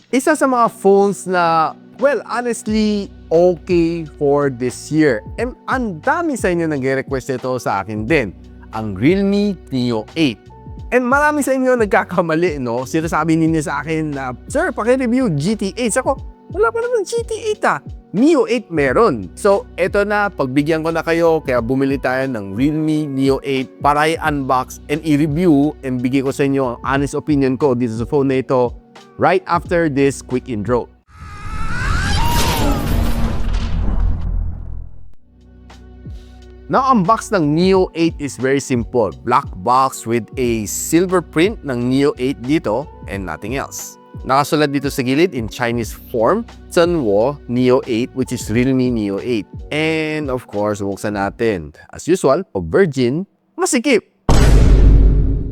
Isa sa mga phones na, well, honestly, okay for this year. And ang dami sa inyo nag-request ito sa akin din, ang Realme Neo 8. And marami sa inyo nagkakamali, no? Sinasabi ninyo sa akin na, sir, paki-review GT8. Ako, wala pa naman GT8 ah. Neo 8 meron. So, eto na, pagbigyan ko na kayo, kaya bumili tayo ng Realme Neo 8 para i-unbox and i-review and bigay ko sa inyo ang honest opinion ko dito sa phone na ito right after this quick intro. Now, ang box ng Neo 8 is very simple. Black box with a silver print ng Neo 8 dito and nothing else. Nakasulat dito sa gilid in Chinese form, Zhenwo Neo 8, which is Realme Neo 8. And of course, buksan natin. As usual, pag virgin, masikip.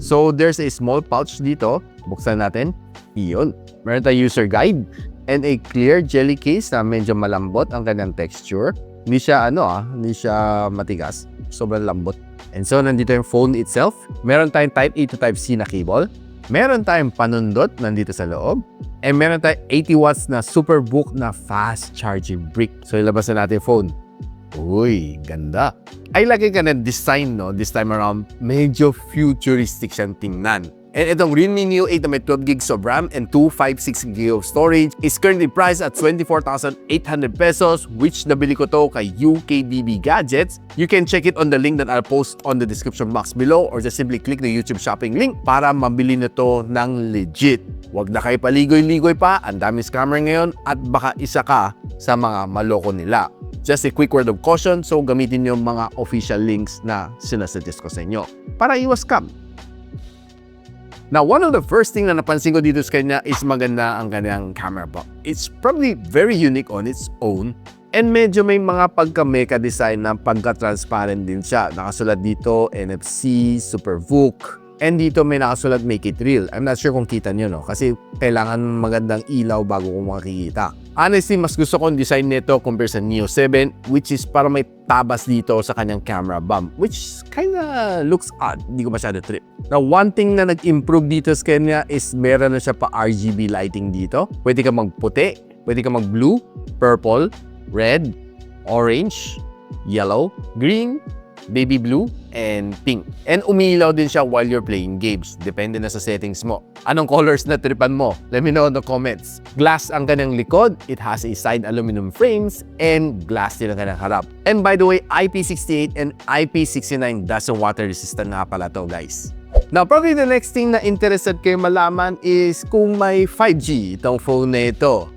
So, there's a small pouch dito. Buksan natin. Iyon. Meron tayong user guide and a clear jelly case na medyo malambot ang kanyang texture. Hindi siya hindi siya matigas. Sobrang lambot. And so, nandito yung phone itself. Meron tayong Type A to Type C na cable. Meron tayong panundot nandito sa loob. And meron tayong 80 watts na Superbook na fast charging brick. So, ilabas na natin yung phone. Uy, ganda. Ay, lagi ka na design, no? This time around, medyo futuristic siyang tingnan. And itong Realme Neo 8 na may 12 gigs of RAM and 256 GB of storage is currently priced at 24,800 pesos, which nabili ko to kay UKBB Gadgets. You can check it on the link that I'll post on the description box below or just simply click the YouTube shopping link para mabili na to ng legit. Huwag na kayo paligoy-ligoy pa, ang dami scammer ngayon at baka isa ka sa mga maloko nila. Just a quick word of caution, so gamitin niyo mga official links na sinasuggest ko sa inyo para iwas scam. Now, one of the first thing na napansin ko dito sa kanya is maganda ang kanyang camera box. It's probably very unique on its own and medyo may mga pagka-mecha design na pagka-transparent din siya. Nakasulat dito NFC, Superbook, and dito may nakasulat Make It Real. I'm not sure kung kita nyo, no? Kasi kailangan magandang ilaw bago kung makikita. Honestly, mas gusto ko yung design nito compare sa Neo 7, which is para may tabas dito sa kanyang camera bump, which kinda looks odd. Hindi ko masyado trip. Now, one thing na nag-improve dito sa kanya is meron na siya pa RGB lighting dito. Pwede ka magputi, pwede ka mag-blue, purple, red, orange, yellow, green, baby blue, and pink. And umiilaw din siya while you're playing games. Depende na sa settings mo. Anong colors na tripan mo? Let me know in the comments. Glass ang kanyang likod. It has a side aluminum frames and glass din ang kanyang harap. And by the way, IP68 and IP69 doesn't water resistant nga pala to, guys. Now, probably the next thing na interested kayo malaman is kung may 5G itong phone na ito.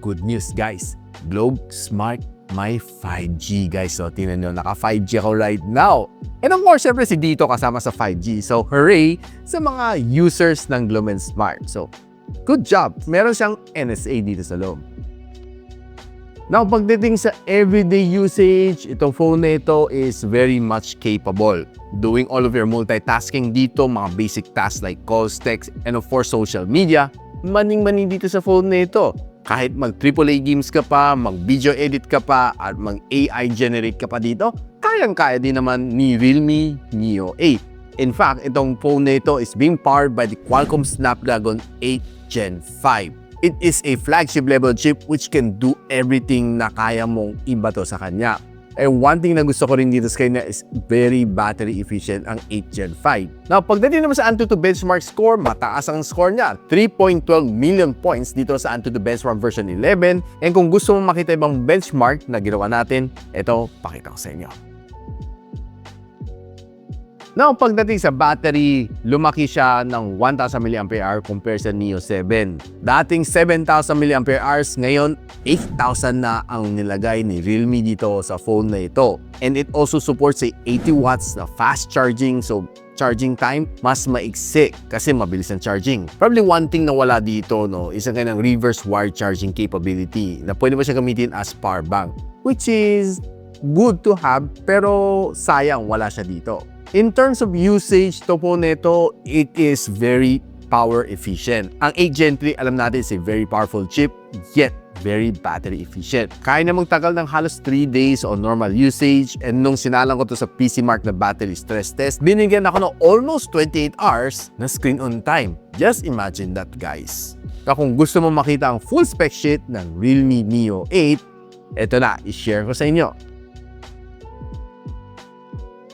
Good news, guys. Globe Smart may 5G, guys. So, tingnan nyo, naka 5G ako right now. And of course, syempre si Dito kasama sa 5G. So, hooray sa mga users ng Globe Smart. So, good job. Meron siyang NSA dito sa loob. Now, pagdating sa everyday usage, itong phone na ito is very much capable. Doing all of your multitasking dito, mga basic tasks like calls, text, and of course, social media, maning-maning dito sa phone na ito. Kahit mag AAA games ka pa, mag video edit ka pa, at mag AI generate ka pa dito, kayang-kaya din naman ni Realme Neo 8. In fact, itong phone na ito is being powered by the Qualcomm Snapdragon 8 Gen 5. It is a flagship level chip which can do everything na kaya mong ibato sa kanya. And one thing na gusto ko rin dito sa kanya is very battery efficient ang 8 Gen 5. Now, pagdating naman sa Antutu benchmark score, mataas ang score niya. 3.12 million points dito sa Antutu benchmark version 11. And kung gusto mong makita ibang benchmark na ginawa natin, ito, pakita ko sa inyo. Now, pagdating sa battery, lumaki siya ng 1,000 mAh compared sa Neo 7. Dating 7,000 mAh, ngayon 8,000 na ang nilagay ni Realme dito sa phone na ito. And it also supports a 80 watts na fast charging, so charging time mas maiksi kasi mabilis ang charging. Probably one thing na wala dito, no, is ang kanyang reverse wire charging capability na pwede mo siya gamitin as power bank, which is good to have pero sayang wala siya dito. In terms of usage, to po nito, it is very power efficient. Ang 8 Gen 3, alam natin, is a very powerful chip, yet very battery efficient. Kaya na magtagal ng halos 3 days on normal usage, and nung sinalang ko to sa PC Mark na battery stress test, binigyan ako ng almost 28 hours na screen on time. Just imagine that, guys. Kung gusto mo makita ang full spec sheet ng Realme Neo 8, eto na, i-share ko sa inyo.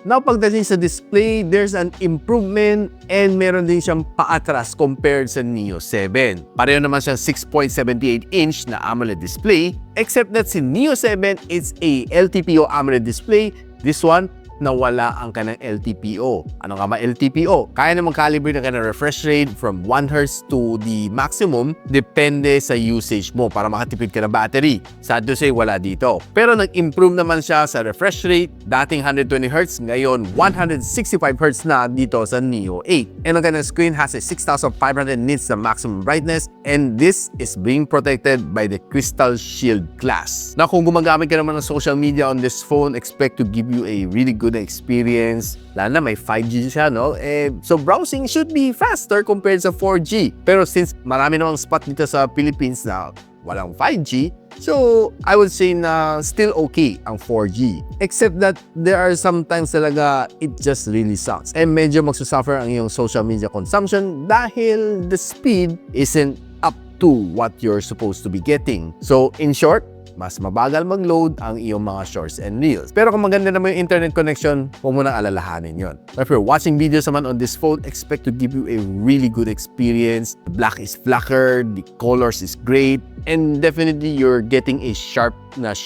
Now, pagdating sa display, there's an improvement and meron din siyang paatras compared sa Neo 7. Pareho naman siyang 6.78-inch na AMOLED display, except that si Neo 7 is a LTPO AMOLED display. This one, nawala ang kanang LTPO. Ano nga ba LTPO? Kaya na mag-calibrate ng kanang refresh rate from 1 Hz to the maximum, depende sa usage mo para makatipid ka ng battery. Sad to say, wala dito. Pero nag-improve naman siya sa refresh rate, dating 120 Hz, ngayon 165 Hz na dito sa Neo 8. And ang kanang screen has a 6,500 nits na maximum brightness, and this is being protected by the Crystal Shield glass. Na kung gumagamit ka naman ng social media on this phone, expect to give you a really good experience. Lalo na may 5G siya, no? So browsing should be faster compared sa 4G. Pero since marami namang spot dito sa Philippines na walang 5G, so I would say na still okay ang 4G. Except that there are sometimes talaga it just really sucks. And medyo magsusuffer ang iyong social media consumption dahil the speed isn't up to what you're supposed to be getting. So in short, mas mabagal mag-load ang iyong mga shorts and reels. Pero kung maganda naman yung internet connection, huwag mo nang alalahanin yon. If you're watching videos naman on this phone, expect to give you a really good experience. The black is flacker, the colors is great, and definitely you're getting a sharp na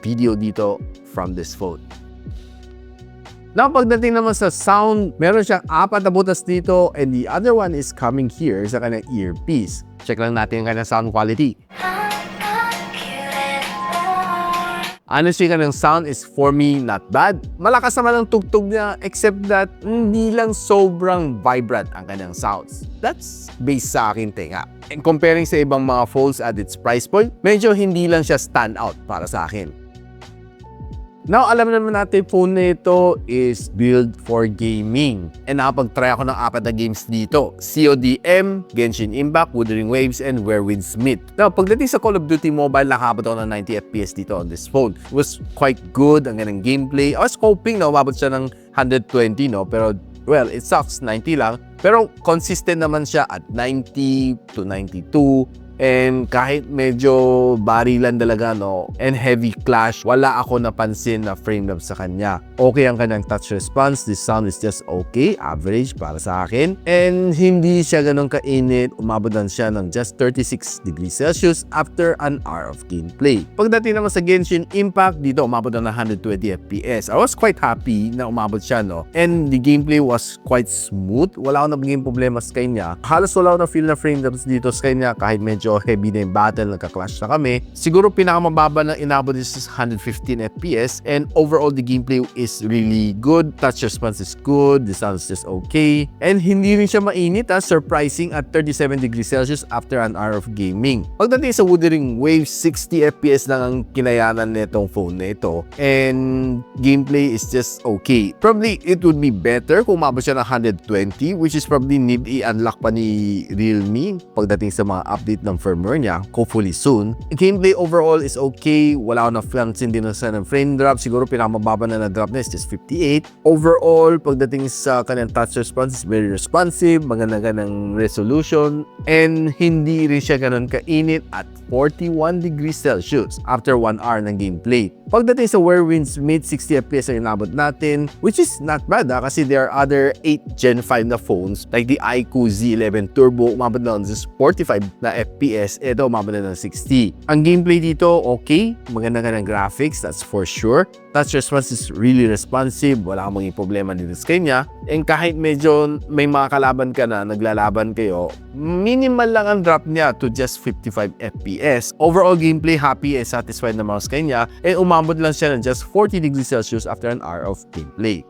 video dito from this phone. Now, pagdating naman sa sound, meron siyang 4 na butas dito, and the other one is coming here sa kanyang earpiece. Check lang natin yung kanyang sound quality. Honestly, kanang sound is for me not bad. Malakas naman ang tugtog niya, except that hindi lang sobrang vibrant ang kanyang sounds. That's based sa akin tinga. And comparing sa ibang mga phones at its price point, medyo hindi lang siya stand out para sa akin. Now, alam naman natin phone na ito is built for gaming. And nakapag-try ako ng 4 na games dito. CODM, Genshin Impact, Wuthering Waves, and Where Winds Meet. Now, pagdating sa Call of Duty Mobile, nakabot ako ng 90 FPS dito on this phone. It was quite good ang ganang gameplay. I was hoping na umabot siya ng 120, no? Pero, well, it sucks, 90 lang. Pero consistent naman siya at 90 to 92. And kahit medyo barilan talaga, no, and heavy clash, wala ako napansin na frame drop sa kanya. Okay ang kanyang touch response. This sound is just okay, average para sa akin. And hindi siya ganun kainit. Umabot lang siya ng just 36 degrees Celsius after an hour of gameplay. Pagdating naman sa Genshin Impact, dito umabot na ng 120 FPS. I was quite happy na umabot siya, no. And the gameplay was quite smooth. Wala akong naging problema sa kanya. Halos wala akong na-feel na frame drops dito sa kanya kahit medyo heavy na yung battle, nagka-clash na kami. Siguro pinakamababa na inabot is 115 FPS, and overall the gameplay is really good. Touch response is good, the sound is just okay, and hindi rin siya mainit, surprising at 37 degrees Celsius after an hour of gaming. Pagdating sa Wuthering Waves, 60 FPS lang ang kinayanan nitong phone na ito, and gameplay is just okay. Probably it would be better kung umabot siya ng 120, which is probably need i-unlock pa ni Realme pagdating sa mga update ng firmware niya, hopefully soon. Gameplay overall is okay. Wala akong na-fansin din sa frame drop. Siguro pinakamababa na na-drop na is just 58. Overall, pagdating sa kanyang touch response is very responsive, maganda ng resolution, and hindi rin siya ganun kainit at 41 degrees Celsius after 1 hour ng gameplay. Pagdating sa Where Winds Meet, 60 FPS ang inabot natin, which is not bad kasi there are other 8 Gen 5 na phones like the iQOO Z11 Turbo, umabot na just 45 na FPS. Ito, umabot na ng 60. Ang gameplay dito, okay. Maganda ng graphics, that's for sure. Touch response is really responsive. Wala kang maging problema dito sa kanya. And kahit medyo may mga kalaban ka na, naglalaban kayo, minimal lang ang drop niya to just 55 FPS. Overall gameplay, happy and satisfied naman sa kanya. And umabot lang siya ng just 40 degrees Celsius after an hour of gameplay.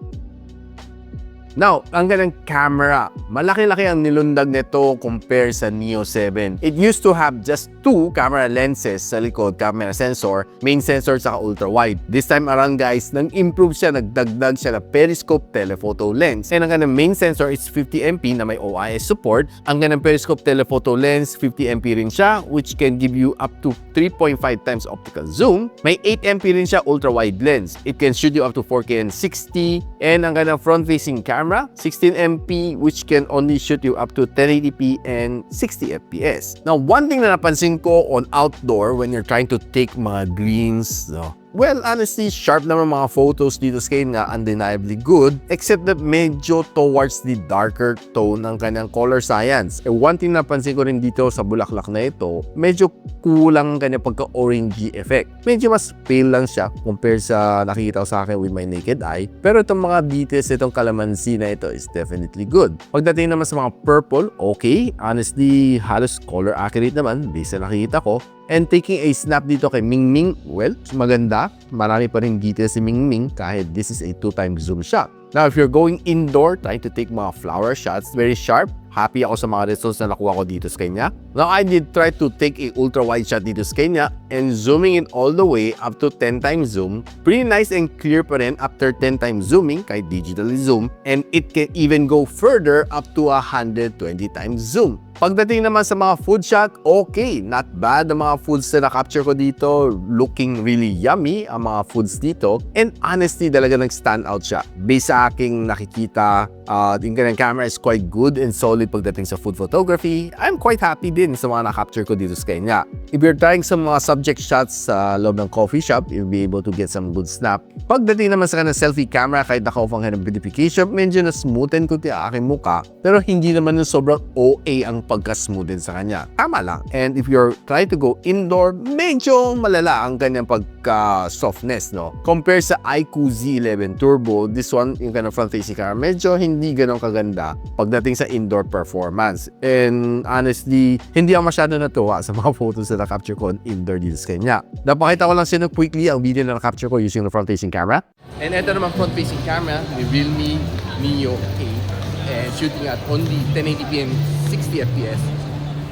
Now, ang ganang camera, malaki-laki ang nilundag nito compare sa Neo 7. It used to have just 2 camera lenses sa likod, camera sensor, main sensor saka ultra-wide. This time around guys, nang-improve siya, nagdagdag siya na periscope telephoto lens. And ang ganang main sensor is 50MP na may OIS support. Ang ganang periscope telephoto lens, 50MP rin siya, which can give you up to 3.5 times optical zoom. May 8MP rin siya ultra-wide lens. It can shoot you up to 4K and 60. And ang ganang front-facing camera, 16MP, which can only shoot you up to 1080p and 60 FPS. Now, one thing na napansin ko on outdoor when you're trying to take mga greens, well, honestly, sharp naman mga photos dito sa kanya, undeniably good, except that medyo towards the darker tone ng kanyang color science. One thing na napansin ko rin dito sa bulaklak na ito, medyo kulang ang kanyang pagka-orangey effect. Medyo mas pale lang siya compare sa nakikita ko sa akin with my naked eye. Pero itong mga details itong kalamansi na ito is definitely good. Pagdating naman sa mga purple, okay. Honestly, halos color accurate naman based sa nakikita ko. And taking a snap dito kay Mingming, well, maganda. Marami pa rin details si Mingming kahit this is a 2x zoom shot. Now, if you're going indoor, trying to take mga flower shots, very sharp. Happy ako sa mga results na nakuha ko dito sa kanya. Now, I did try to take a ultra-wide shot dito sa kanya and zooming in all the way up to 10 times zoom. Pretty nice and clear pa rin after 10 times zooming kahit digitally zoom. And it can even go further up to 120 times zoom. Pagdating naman sa mga food shot, okay, not bad ang mga foods na na-capture ko dito. Looking really yummy ang mga foods dito. And honestly, talaga nag-stand out siya. Based sa aking nakikita, yung kanyang camera is quite good and solid pagdating sa food photography. I'm quite happy din sa mga na-capture ko dito sa kanya. If you're trying some mga subject shots sa loob ng coffee shop, you'll be able to get some good snap. Pagdating naman sa kanyang selfie camera, kahit naka-off ang kanyang beautification, medyo na-smoothen ko ang aking muka. Pero hindi naman yung sobrang OA ang pagka-smooth din sa kanya. Tama lang. And if you're trying to go indoor, medyo malala ang kanyang pagka-softness, no? Compare sa iQOO Z11 Turbo, this one, yung kanyang front-facing camera, medyo hindi ganun kaganda pagdating sa indoor performance. And honestly, hindi ako masyado natuwa sa mga photos na na-capture ko on indoor dito sa kanya. Napakita ko lang siya quickly ang video na na-capture ko using the front-facing camera. And ito naman front-facing camera ni Realme Neo 8. And shooting at only 1080p and 60 FPS.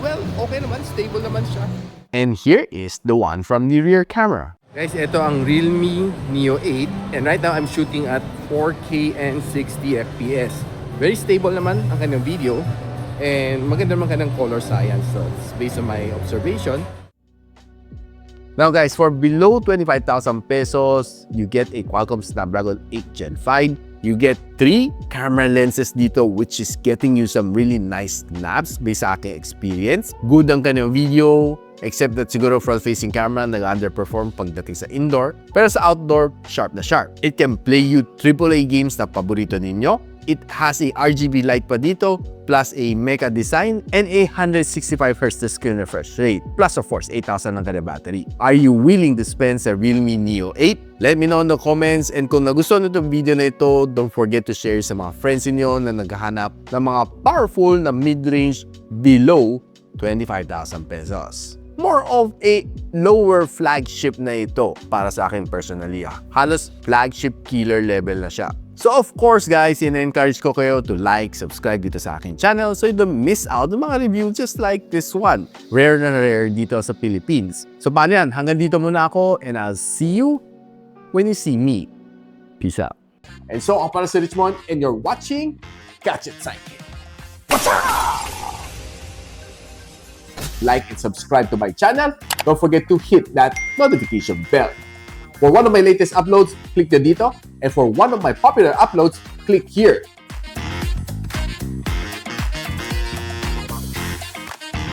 Well, okay naman, stable naman siya. And here is the one from the rear camera. Guys, ito ang Realme Neo 8 and right now I'm shooting at 4K and 60 FPS. Very stable naman ang kanyang video and maganda naman kanyang color science. So it's based on my observation. Now guys, for below 25,000 pesos, you get a Qualcomm Snapdragon 8 Gen 5. You get 3 camera lenses dito which is getting you some really nice snaps based sa aking experience. Good ang kanyang video, except that siguro front-facing camera nag-underperform pagdating sa indoor. Pero sa outdoor, sharp na sharp. It can play you AAA games na paborito ninyo. It has a RGB light pa dito, plus a mecha design, and a 165Hz screen refresh rate. Plus of course, 8,000 ng kada battery. Are you willing to spend sa Realme Neo 8? Let me know in the comments, and kung nagustuhan nyo itong video na ito, don't forget to share sa mga friends niyo na naghahanap ng mga powerful na mid-range below 25,000 pesos. More of a lower flagship na ito para sa akin personally. Halos flagship killer level na siya. So of course guys, ina-encourage ko kayo to like, subscribe dito sa aking channel so you don't miss out ng mga reviews just like this one. Rare na rare dito sa Philippines. So paano yan? Hanggang dito muna ako and I'll see you when you see me. Peace out. And so ako para si Richmond and you're watching Gadget Sidekick. Like and subscribe to my channel. Don't forget to hit that notification bell. For one of my latest uploads, click the dito. And for one of my popular uploads, click here.